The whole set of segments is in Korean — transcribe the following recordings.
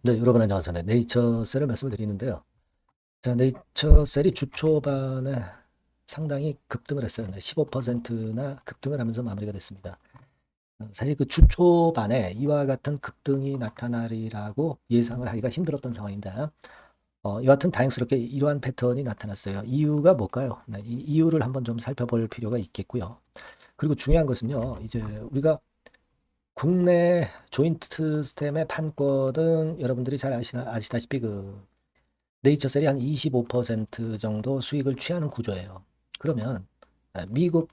네, 여러분 안녕하세요. 네, 네이처셀을 말씀을 드리는데요. 자, 네이처셀이 주 초반에 상당히 급등을 했어요. 네, 15%나 급등을 하면서 마무리가 됐습니다. 사실 그 주 초반에 이와 같은 급등이 나타나리라고 예상을 하기가 힘들었던 상황인데, 여하튼 다행스럽게 이러한 패턴이 나타났어요. 이유가 뭘까요? 네, 이 이유를 한번 좀 살펴볼 필요가 있겠고요. 그리고 중요한 것은요, 이제 우리가 국내 조인트 스템의 판권은 여러분들이 잘 아시다시피 그 네이처셀이 한 25% 정도 수익을 취하는 구조예요. 그러면 미국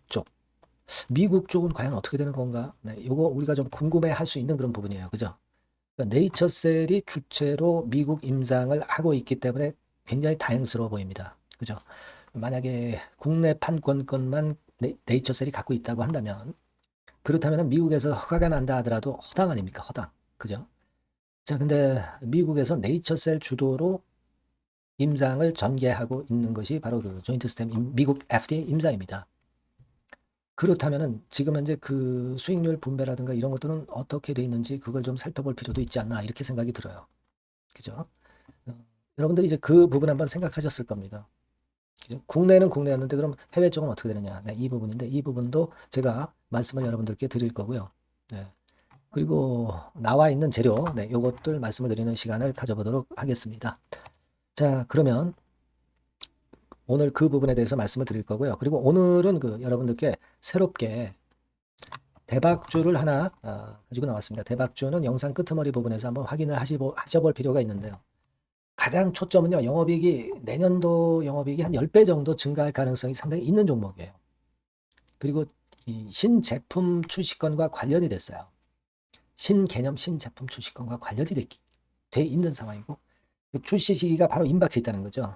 쪽은 과연 어떻게 되는 건가? 네, 이거 우리가 좀 궁금해할 수 있는 그런 부분이에요. 그죠? 그러니까 네이처셀이 주체로 미국 임상을 하고 있기 때문에 굉장히 다행스러워 보입니다. 그죠? 만약에 국내 판권 것만 네이처셀이 갖고 있다고 한다면 그렇다면 미국에서 허가가 난다 하더라도 허당 아닙니까? 허당. 그죠? 자, 근데 미국에서 네이처셀 주도로 임상을 전개하고 있는 것이 바로 그 조인트 스템 미국 FDA 임상입니다. 그렇다면은 지금 현재 그 수익률 분배라든가 이런 것들은 어떻게 돼 있는지 그걸 좀 살펴볼 필요도 있지 않나 이렇게 생각이 들어요. 그죠? 여러분들이 이제 그 부분 한번 생각하셨을 겁니다. 그죠? 국내는 국내였는데 그럼 해외 쪽은 어떻게 되느냐? 네, 이 부분인데 이 부분도 제가 말씀을 여러분들께 드릴 거고요. 네. 그리고 나와 있는 재료, 네, 요것들 말씀을 드리는 시간을 가져보도록 하겠습니다. 자, 그러면 오늘 그 부분에 대해서 말씀을 드릴 거고요. 그리고 오늘은 그 여러분들께 새롭게 대박주를 하나 가지고 나왔습니다. 대박주는 영상 끄트머리 부분에서 한번 확인을 하셔볼 필요가 있는데요. 가장 초점은요. 영업이익이 내년도 영업이익이 한 10배 정도 증가할 가능성이 상당히 있는 종목이에요. 그리고 이 신제품 출시권과 관련이 됐어요. 신개념 신제품 출시권과 관련이 돼 있는 상황이고 출시 시기가 바로 임박해 있다는 거죠.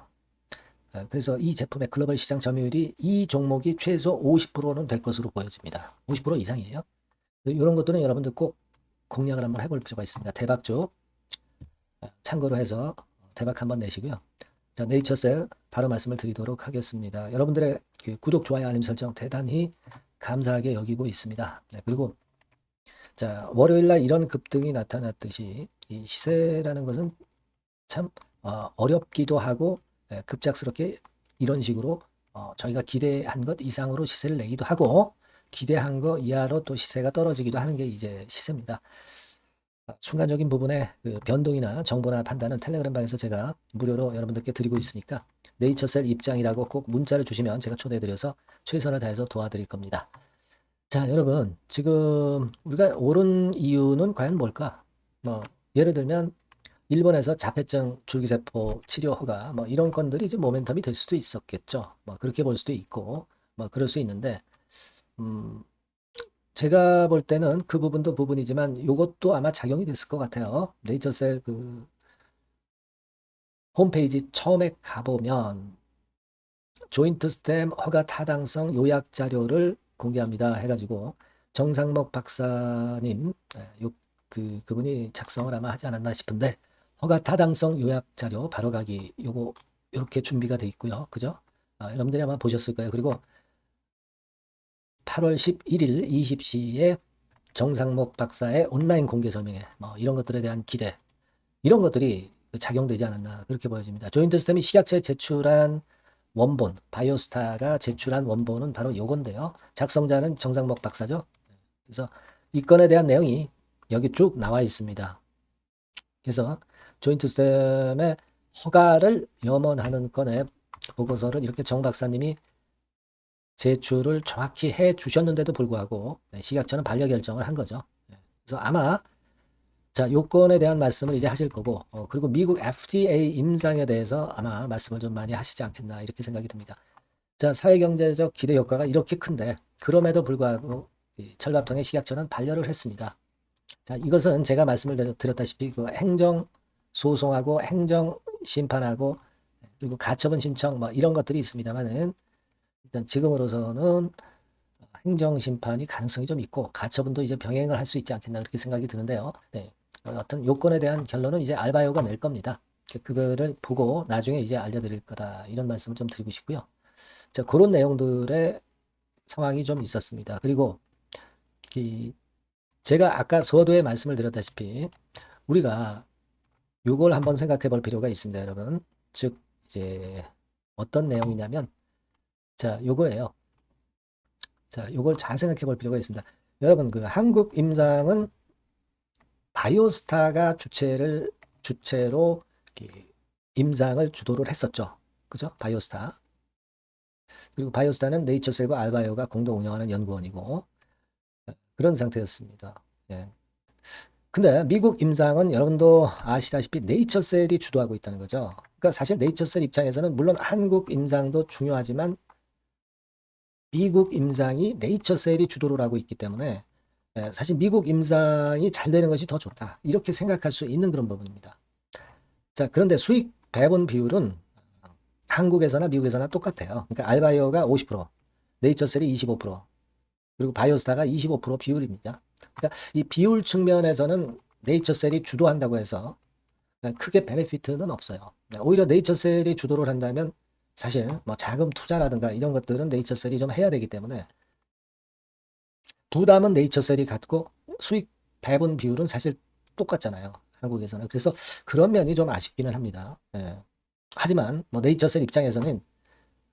그래서 이 제품의 글로벌 시장 점유율이 이 종목이 최소 50%는 될 것으로 보여집니다. 50% 이상이에요. 이런 것들은 여러분들 꼭 공략을 한번 해볼 필요가 있습니다. 대박주 참고로 해서 대박 한번 내시고요. 자, 네이처셀 바로 말씀을 드리도록 하겠습니다. 여러분들의 그 구독, 좋아요, 알림 설정 대단히 감사하게 여기고 있습니다. 네, 그리고 자, 월요일날 이런 급등이 나타났듯이 이 시세라는 것은 참 어렵기도 하고 급작스럽게 이런 식으로 저희가 기대한 것 이상으로 시세를 내기도 하고 기대한 거 이하로 또 시세가 떨어지기도 하는 게 이제 시세입니다. 순간적인 부분의 그 변동이나 정보나 판단은 텔레그램 방에서 제가 무료로 여러분들께 드리고 있으니까 네이처셀 입장이라고 꼭 문자를 주시면 제가 초대해드려서 최선을 다해서 도와드릴 겁니다. 자, 여러분 지금 우리가 오른 이유는 과연 뭘까? 뭐 예를 들면 일본에서 자폐증 줄기세포 치료 허가 뭐 이런 건들이 이제 모멘텀이 될 수도 있었겠죠. 뭐 그렇게 볼 수도 있고 뭐 그럴 수 있는데 음, 제가 볼 때는 그 부분도 부분이지만 이것도 아마 작용이 됐을 것 같아요. 네이처셀 그 홈페이지 처음에 가보면 조인트 스템 허가 타당성 요약 자료를 공개합니다 해가지고 정상목 박사님 그분이 작성을 아마 하지 않았나 싶은데 허가 타당성 요약 자료 바로 가기 요거 이렇게 준비가 돼 있고요. 그죠? 여러분들이 아마 보셨을 거예요. 그리고 8월 11일 20시에 정상목 박사의 온라인 공개 설명회 뭐 이런 것들에 대한 기대 이런 것들이 작용되지 않았나 그렇게 보여집니다. 조인트 스템이 식약처에 제출한 원본 바이오스타가 제출한 원본은 바로 요건데요. 작성자는 정상목 박사죠. 그래서 이 건에 대한 내용이 여기 쭉 나와 있습니다. 그래서 조인트 스템의 허가를 염원하는 건의 보고서를 이렇게 정 박사님이 제출을 정확히 해 주셨는데도 불구하고 식약처는 반려 결정을 한 거죠. 그래서 아마 자, 요건에 대한 말씀을 이제 하실 거고, 그리고 미국 FDA 임상에 대해서 아마 말씀을 좀 많이 하시지 않겠나, 이렇게 생각이 듭니다. 자, 사회경제적 기대 효과가 이렇게 큰데, 그럼에도 불구하고, 이 철밥통의 식약처는 반려를 했습니다. 자, 이것은 제가 말씀을 드렸다시피, 그 행정소송하고 행정심판하고, 그리고 가처분 신청, 뭐, 이런 것들이 있습니다만은, 일단 지금으로서는 행정심판이 가능성이 좀 있고 가처분도 이제 병행을 할 수 있지 않겠나 그렇게 생각이 드는데요. 네. 어떤 요건에 대한 결론은 이제 알바요가 낼 겁니다. 그거를 보고 나중에 이제 알려드릴 거다 이런 말씀을 좀 드리고 싶고요. 자, 그런 내용들의 상황이 좀 있었습니다. 그리고 제가 아까 서두에 말씀을 드렸다시피 우리가 요걸 한번 생각해 볼 필요가 있습니다, 여러분. 즉, 이제 어떤 내용이냐면, 자, 요거예요. 자, 요걸 잘 생각해 볼 필요가 있습니다. 여러분, 그 한국 임상은 바이오스타가 주체로 이렇게 임상을 주도를 했었죠. 그죠? 바이오스타. 그리고 바이오스타는 네이처셀과 알바이오가 공동 운영하는 연구원이고 그런 상태였습니다. 예. 근데 미국 임상은 여러분도 아시다시피 네이처셀이 주도하고 있다는 거죠. 그러니까 사실 네이처셀 입장에서는 물론 한국 임상도 중요하지만 미국 임상이 네이처셀이 주도를 하고 있기 때문에 사실 미국 임상이 잘 되는 것이 더 좋다. 이렇게 생각할 수 있는 그런 부분입니다. 자, 그런데 수익 배분 비율은 한국에서나 미국에서나 똑같아요. 그러니까 알바이오가 50%, 네이처셀이 25%, 그리고 바이오스타가 25% 비율입니다. 그러니까 이 비율 측면에서는 네이처셀이 주도한다고 해서 크게 베네피트는 없어요. 오히려 네이처셀이 주도를 한다면 사실 뭐 자금 투자라든가 이런 것들은 네이처셀이 좀 해야 되기 때문에 부담은 네이처셀이 갖고 수익 배분 비율은 사실 똑같잖아요. 한국에서는. 그래서 그런 면이 좀 아쉽기는 합니다. 예. 하지만 뭐 네이처셀 입장에서는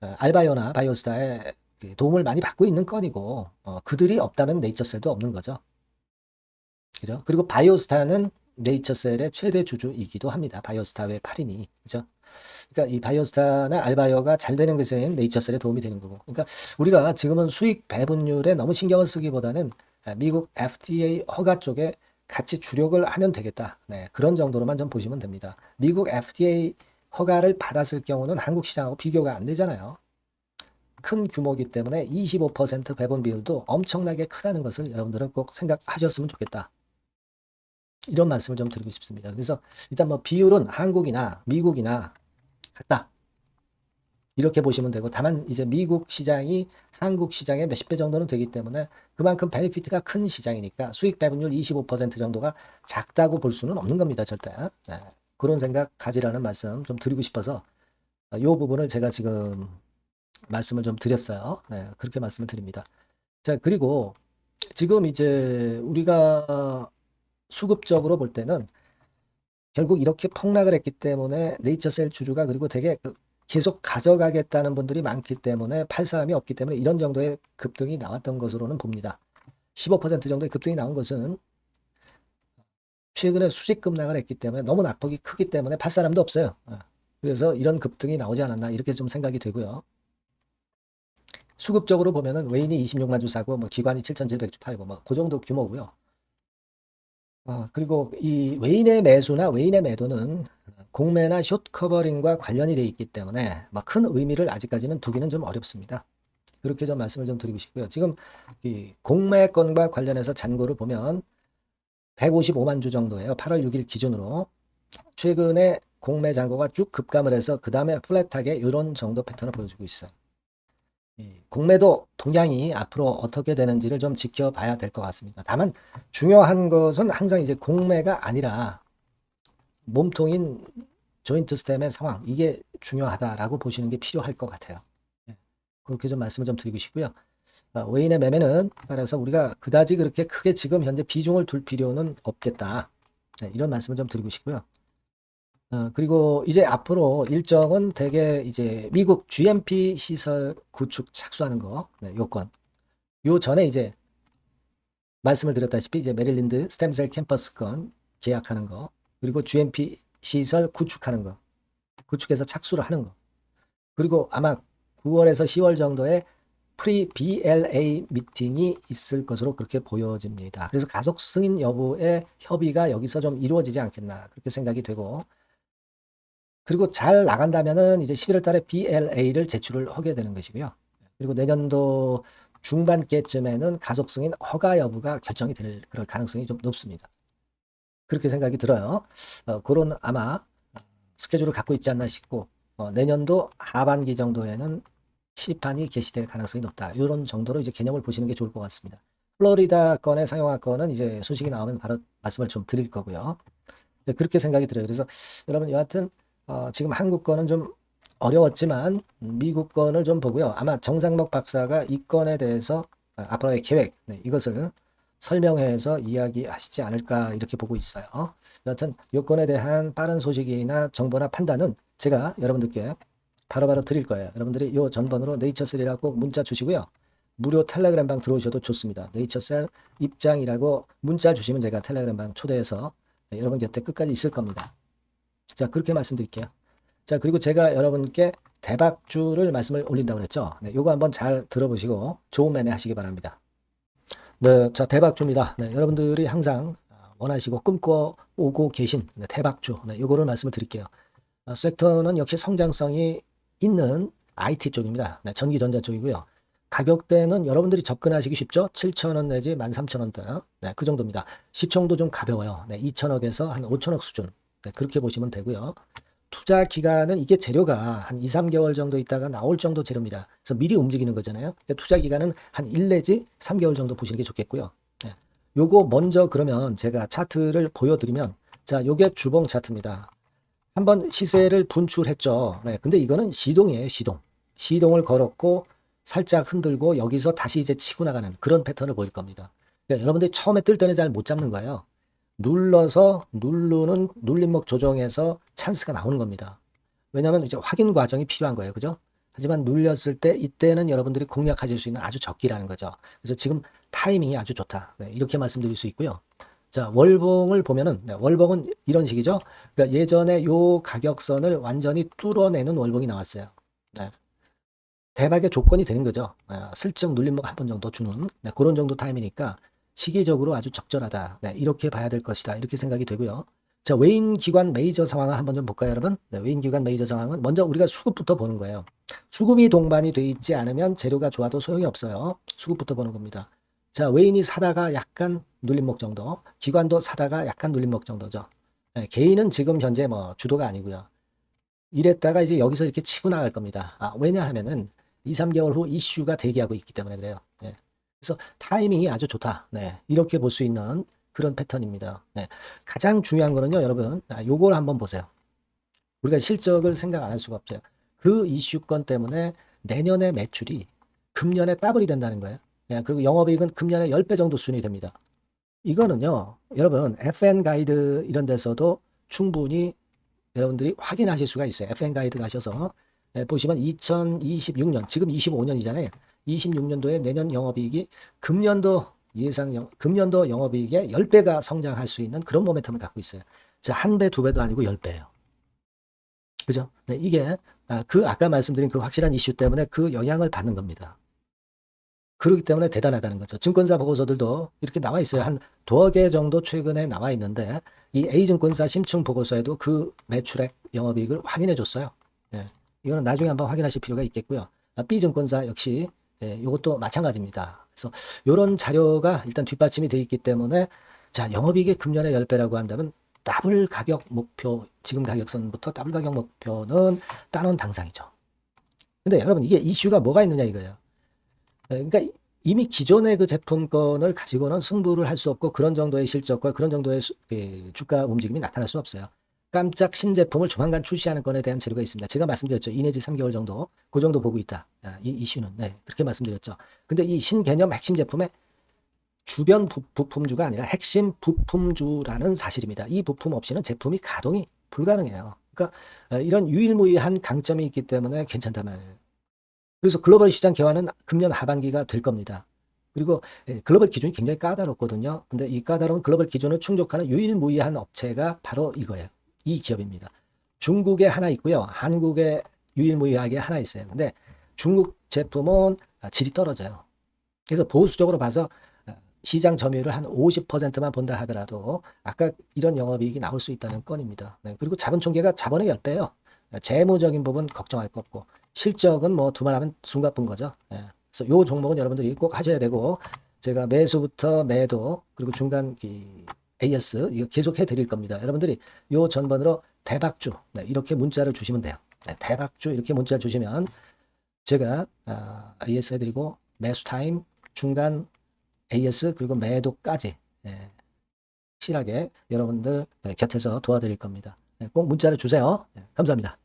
알바이오나 바이오스타의 도움을 많이 받고 있는 건이고 그들이 없다면 네이처셀도 없는 거죠. 그죠? 그리고 바이오스타는 네이처셀의 최대 주주이기도 합니다. 바이오스타 외 8인이. 그죠? 그러니까 이 바이오스타나 알바이오가 잘 되는 것은 네이처셀에 도움이 되는 거고. 그러니까 우리가 지금은 수익 배분율에 너무 신경을 쓰기보다는 미국 FDA 허가 쪽에 같이 주력을 하면 되겠다. 네, 그런 정도로만 좀 보시면 됩니다. 미국 FDA 허가를 받았을 경우는 한국 시장하고 비교가 안 되잖아요. 큰 규모이기 때문에 25% 배분 비율도 엄청나게 크다는 것을 여러분들은 꼭 생각하셨으면 좋겠다. 이런 말씀을 좀 드리고 싶습니다. 그래서 일단 뭐 비율은 한국이나 미국이나 같다. 이렇게 보시면 되고 다만 이제 미국 시장이 한국 시장의 몇십 배 정도는 되기 때문에 그만큼 베네피트가 큰 시장이니까 수익 배분율 25% 정도가 작다고 볼 수는 없는 겁니다. 절대. 네. 그런 생각 가지라는 말씀 좀 드리고 싶어서 이 부분을 제가 지금 말씀을 좀 드렸어요. 네, 그렇게 말씀을 드립니다. 자, 그리고 지금 이제 우리가 수급적으로 볼 때는 결국 이렇게 폭락을 했기 때문에 네이처셀 주주가 그리고 되게 계속 가져가겠다는 분들이 많기 때문에 팔 사람이 없기 때문에 이런 정도의 급등이 나왔던 것으로는 봅니다. 15% 정도의 급등이 나온 것은 최근에 수직 급락을 했기 때문에 너무 낙폭이 크기 때문에 팔 사람도 없어요. 그래서 이런 급등이 나오지 않았나 이렇게 좀 생각이 되고요. 수급적으로 보면은 외인이 26만 주 사고 뭐 기관이 7,700주 팔고 뭐 그 정도 규모고요. 그리고 이 외인의 매수나 외인의 매도는 공매나 숏 커버링과 관련이 되어 있기 때문에 막 큰 의미를 아직까지는 두기는 좀 어렵습니다. 그렇게 좀 말씀을 좀 드리고 싶고요. 지금 이 공매권과 관련해서 잔고를 보면 155만 주 정도예요. 8월 6일 기준으로. 최근에 공매 잔고가 쭉 급감을 해서 그 다음에 플랫하게 이런 정도 패턴을 보여주고 있어요. 공매도 동향이 앞으로 어떻게 되는지를 좀 지켜봐야 될 것 같습니다. 다만 중요한 것은 항상 이제 공매가 아니라 몸통인 조인트 스템의 상황 이게 중요하다라고 보시는 게 필요할 것 같아요. 예, 그렇게 좀 말씀을 좀 드리고 싶고요. 외인의 매매는 따라서 우리가 그다지 그렇게 크게 지금 현재 비중을 둘 필요는 없겠다. 네, 이런 말씀을 좀 드리고 싶고요. 그리고 이제 앞으로 일정은 대개 이제 미국 GMP 시설 구축 착수하는 거, 네, 요건. 요 전에 이제 말씀을 드렸다시피 이제 메릴랜드 스템셀 캠퍼스 건 계약하는 거, 그리고 GMP 시설 구축하는 거, 구축해서 착수를 하는 거. 그리고 아마 9월에서 10월 정도에 프리 BLA 미팅이 있을 것으로 그렇게 보여집니다. 그래서 가속 승인 여부의 협의가 여기서 좀 이루어지지 않겠나 그렇게 생각이 되고 그리고 잘 나간다면은 이제 11월 달에 BLA를 제출을 하게 되는 것이고요. 그리고 내년도 중반께쯤에는 가속 승인 허가 여부가 결정이 될 그럴 가능성이 좀 높습니다. 그렇게 생각이 들어요. 그런 아마 스케줄을 갖고 있지 않나 싶고 내년도 하반기 정도에는 시판이 개시될 가능성이 높다. 이런 정도로 이제 개념을 보시는 게 좋을 것 같습니다. 플로리다 건의 상용화 건은 이제 소식이 나오면 바로 말씀을 좀 드릴 거고요. 그렇게 생각이 들어요. 그래서 여러분 여하튼 지금 한국 건은 좀 어려웠지만 미국 건을 좀 보고요. 아마 정상목 박사가 이 건에 대해서 앞으로의 계획 이것을 설명해서 이야기하시지 않을까 이렇게 보고 있어요. 여하튼 요건에 대한 빠른 소식이나 정보나 판단은 제가 여러분들께 바로바로 드릴 거예요. 여러분들이 요 전번으로 네이처셀이라고 문자 주시고요. 무료 텔레그램방 들어오셔도 좋습니다. 네이처셀 입장이라고 문자 주시면 제가 텔레그램방 초대해서 여러분 곁에 끝까지 있을 겁니다. 자, 그렇게 말씀드릴게요. 자, 그리고 제가 여러분께 대박주를 말씀을 올린다고 그랬죠. 네, 요거 한번 잘 들어보시고 좋은 매매 하시기 바랍니다. 네, 자, 대박주입니다. 네, 여러분들이 항상 원하시고 꿈꿔오고 계신 대박주. 네, 요거를 말씀을 드릴게요. 섹터는 역시 성장성이 있는 IT 쪽입니다. 네, 전기전자 쪽이고요. 가격대는 여러분들이 접근하시기 쉽죠? 7,000원 내지 13,000원대. 네, 그 정도입니다. 시총도 좀 가벼워요. 네, 2천억에서 한 5천억 수준. 네, 그렇게 보시면 되고요. 투자 기간은 이게 재료가 한 2, 3개월 정도 있다가 나올 정도 재료입니다. 그래서 미리 움직이는 거잖아요. 투자 기간은 한 1 내지 3개월 정도 보시는 게 좋겠고요. 네. 요거 먼저 그러면 제가 차트를 보여드리면 자, 요게 주봉 차트입니다. 한번 시세를 분출했죠. 네, 근데 이거는 시동이에요, 시동. 시동을 걸었고 살짝 흔들고 여기서 다시 이제 치고 나가는 그런 패턴을 보일 겁니다. 그러니까 여러분들이 처음에 뜰 때는 잘 못 잡는 거예요. 눌러서 누르는 눌림목 조정에서 찬스가 나오는 겁니다. 왜냐하면 이제 확인 과정이 필요한 거예요. 그죠? 하지만 눌렸을 때 이때는 여러분들이 공략하실 수 있는 아주 적기라는 거죠. 그래서 지금 타이밍이 아주 좋다. 네, 이렇게 말씀드릴 수 있고요. 자, 월봉을 보면은 네, 월봉은 이런 식이죠. 그러니까 예전에 요 가격선을 완전히 뚫어내는 월봉이 나왔어요. 네. 대박의 조건이 되는 거죠. 슬쩍 눌림목 한 번 정도 주는 네, 그런 정도 타임이니까 시기적으로 아주 적절하다. 네, 이렇게 봐야 될 것이다. 이렇게 생각이 되고요. 자, 외인 기관 메이저 상황을 한번 좀 볼까요, 여러분? 네, 외인 기관 메이저 상황은 먼저 우리가 수급부터 보는 거예요. 수급이 동반이 돼 있지 않으면 재료가 좋아도 소용이 없어요. 수급부터 보는 겁니다. 자, 외인이 사다가 약간 눌림목 정도, 기관도 사다가 약간 눌림목 정도죠. 네, 개인은 지금 현재 뭐 주도가 아니고요. 이랬다가 이제 여기서 이렇게 치고 나갈 겁니다. 왜냐하면은 2, 3개월 후 이슈가 대기하고 있기 때문에 그래요. 네. 그래서 타이밍이 아주 좋다. 네. 이렇게 볼 수 있는 그런 패턴입니다. 네. 가장 중요한 거는요, 여러분, 요걸 한번 보세요. 우리가 실적을 생각 안 할 수가 없어요. 그 이슈건 때문에 내년의 매출이 금년에 더블이 된다는 거예요. 네. 그리고 영업이익은 금년에 10배 정도 수준이 됩니다. 이거는요, 여러분, FN 가이드 이런 데서도 충분히 여러분들이 확인하실 수가 있어요. FN 가이드 가셔서 보시면 2026년, 지금 25년이잖아요. 26년도에 내년 영업이익이 금년도 영업이익의 10배가 성장할 수 있는 그런 모멘텀을 갖고 있어요. 자, 한 배, 두 배도 아니고 10배예요. 그죠? 네, 이게 아까 말씀드린 그 확실한 이슈 때문에 그 영향을 받는 겁니다. 그렇기 때문에 대단하다는 거죠. 증권사 보고서들도 이렇게 나와 있어요. 한 두어 개 정도 최근에 나와 있는데 이 A증권사 심층 보고서에도 그 매출액 영업이익을 확인해 줬어요. 예. 이거는 나중에 한번 확인하실 필요가 있겠고요. B증권사 역시 이것도 마찬가지입니다. 그래서 이런 자료가 일단 뒷받침이 되어 있기 때문에 자, 영업이익이 금년에 10배라고 한다면 더블 가격 목표, 지금 가격선부터 더블 가격 목표는 따놓은 당상이죠. 근데 여러분 이게 이슈가 뭐가 있느냐 이거예요. 그러니까 이미 기존의 그 제품권을 가지고는 승부를 할 수 없고 그런 정도의 실적과 그런 정도의 주가 움직임이 나타날 수 없어요. 깜짝 신제품을 조만간 출시하는 건에 대한 재료가 있습니다. 제가 말씀드렸죠. 2 내지 3개월 정도, 그 정도 보고 있다. 이 이슈는. 네, 그렇게 말씀드렸죠. 근데 이 신개념 핵심 제품의 주변 부품주가 아니라 핵심 부품주라는 사실입니다. 이 부품 없이는 제품이 가동이 불가능해요. 그러니까 이런 유일무이한 강점이 있기 때문에 괜찮단 말이에요. 그래서 글로벌 시장 개화는 금년 하반기가 될 겁니다. 그리고 글로벌 기준이 굉장히 까다롭거든요. 근데 이 까다로운 글로벌 기준을 충족하는 유일무이한 업체가 바로 이거예요. 이 기업입니다. 중국에 하나 있고요. 한국에 유일무이하게 하나 있어요. 근데 중국 제품은 질이 떨어져요. 그래서 보수적으로 봐서 시장 점유율을 한 50%만 본다 하더라도 아까 이런 영업이익이 나올 수 있다는 건입니다. 네, 그리고 자본 총계가 자본의 10배예요. 재무적인 부분 걱정할 거 없고 실적은 뭐 두말하면 숨가쁜 거죠. 예. 그래서 요 종목은 여러분들이 꼭 하셔야 되고 제가 매수부터 매도 그리고 중간 AS 이거 계속 해드릴 겁니다. 여러분들이 요 전번으로 대박주 네, 이렇게 문자를 주시면 돼요. 네, 대박주 이렇게 문자 주시면 제가 AS 해드리고 매수 타임 중간 AS 그리고 매도까지 확실하게 여러분들 곁에서 도와드릴 겁니다. 꼭 문자를 주세요. 감사합니다.